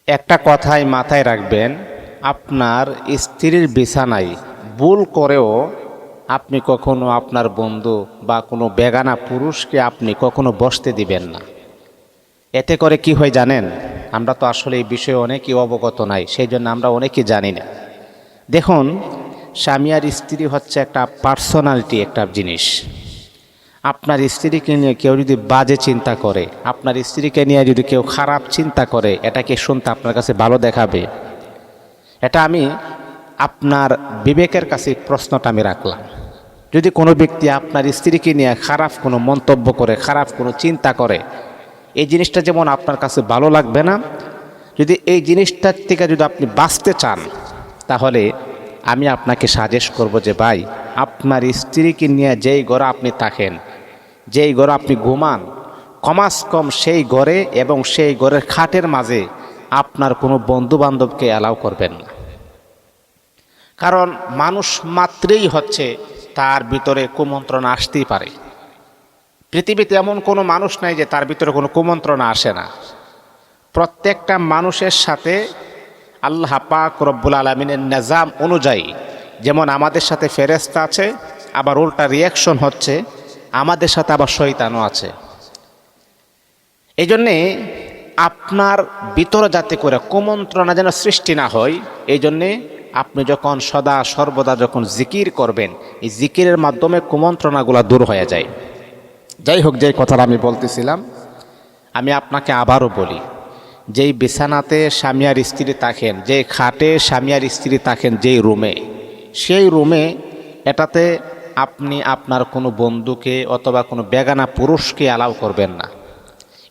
একটা কথাই মাথায় রাখবেন, আপনার স্ত্রীর বিছানায় ভুল করেও আপনি কখনো আপনার বন্ধু বা কোনো বেগানা পুরুষকে আপনি কখনো বসতে দিবেন না। এতে করে কি হয় জানেন? আমরা তো আসলে এই বিষয়ে অনেকেই অবগত নাই, সেই জন্য আমরা অনেকেই জানি না। দেখুন, স্বামী আর স্ত্রী হচ্ছে একটা পার্সোনালিটি, একটা জিনিস। আপনার স্ত্রীকে নিয়ে কেউ যদি বাজে চিন্তা করে, আপনার স্ত্রীকে নিয়ে যদি কেউ খারাপ চিন্তা করে, এটা কি শুনতে আপনার কাছে ভালো দেখাবে? এটা আমি আপনার বিবেকের কাছে প্রশ্নটা আমি রাখলাম। যদি কোনো ব্যক্তি আপনার স্ত্রীকে নিয়ে খারাপ কোনো মন্তব্য করে, খারাপ কোনো চিন্তা করে, এই জিনিসটা যেমন আপনার কাছে ভালো লাগবে না। যদি এই জিনিসটার থেকে যদি আপনি বাঁচতে চান, তাহলে আমি আপনাকে সাজেস্ট করব যে ভাই, আপনার স্ত্রীকে নিয়ে যেই ঘরে আপনি থাকেন, যেই ঘরে আপনি ঘুমান, কমাস কম সেই ঘরে এবং সেই ঘরের খাটের মাঝে আপনার কোনো বন্ধু বান্ধবকে অ্যালাউ করবেন না। কারণ মানুষ মাত্রেই হচ্ছে তার ভিতরে কুমন্ত্রণা আসতেই পারে। পৃথিবীতে এমন কোনো মানুষ নাই যে তার ভিতরে কোনো কুমন্ত্রণা আসে না। প্রত্যেকটা মানুষের সাথে আল্লাহ পাক রব্বুল আলামিনের নিজাম অনুযায়ী, যেমন আমাদের সাথে ফেরেশতা আছে, আবার উল্টা রিয়াকশন হচ্ছে আমাদের সাথে আবার শয়তানও আছে। এই জন্যে আপনার ভিতরে যাতে করে কুমন্ত্রণা যেন সৃষ্টি না হয়, এই জন্যে আপনি যখন সদা সর্বদা যখন জিকির করবেন, এই জিকিরের মাধ্যমে কুমন্ত্রণাগুলো দূর হয়ে যায়। যাই হোক, যেই কথাটা আমি বলতেছিলাম, আমি আপনাকে আবারও বলি, যেই বিছানাতে স্বামী আর স্ত্রী থাকেন, যে খাটে স্বামী আর স্ত্রী থাকেন, যেই রুমে, সেই রুমে এটাতে আপনি আপনার কোনো বন্ধুকে অথবা কোনো বেগানা পুরুষকে অ্যালাউ করবেন না।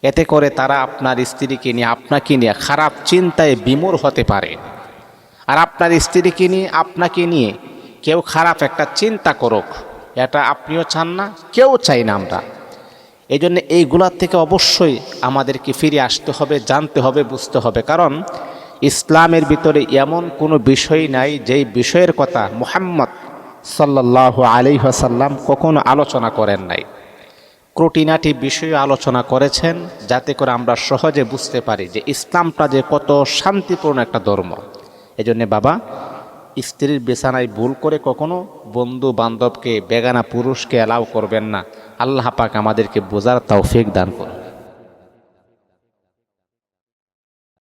এতে করে তারা আপনার স্ত্রীকে নিয়ে, আপনাকে নিয়ে খারাপ চিন্তায় বিমূঢ় হতে পারে। আর আপনার স্ত্রীকে নিয়ে, আপনাকে নিয়ে কেউ খারাপ একটা চিন্তা করুক, এটা আপনিও চান না, কেউ চাই না আমরা। এই জন্য এইগুলার থেকে অবশ্যই আমাদেরকে ফিরে আসতে হবে, জানতে হবে, বুঝতে হবে। কারণ ইসলামের ভিতরে এমন কোনো বিষয় নাই যেই বিষয়ের কথা মুহাম্মদ সাল্লাল্লাহু আলাইহি ওয়াসাল্লাম কখনো আলোচনা করেন নাই। ক্রুটিনাটি বিষয়ে আলোচনা করেছেন, যাতে করে আমরা সহজে বুঝতে পারি যে ইসলামটা যে কত শান্তিপূর্ণ একটা ধর্ম। এজন্য বাবা, স্ত্রীর বিছানায় ভুল করে কখনো বন্ধু বান্ধবকে, বেগানা পুরুষকে অ্যালাউ করবেন না। আল্লাহ পাক আমাদেরকে বোঝার তৌফিক দান করুন।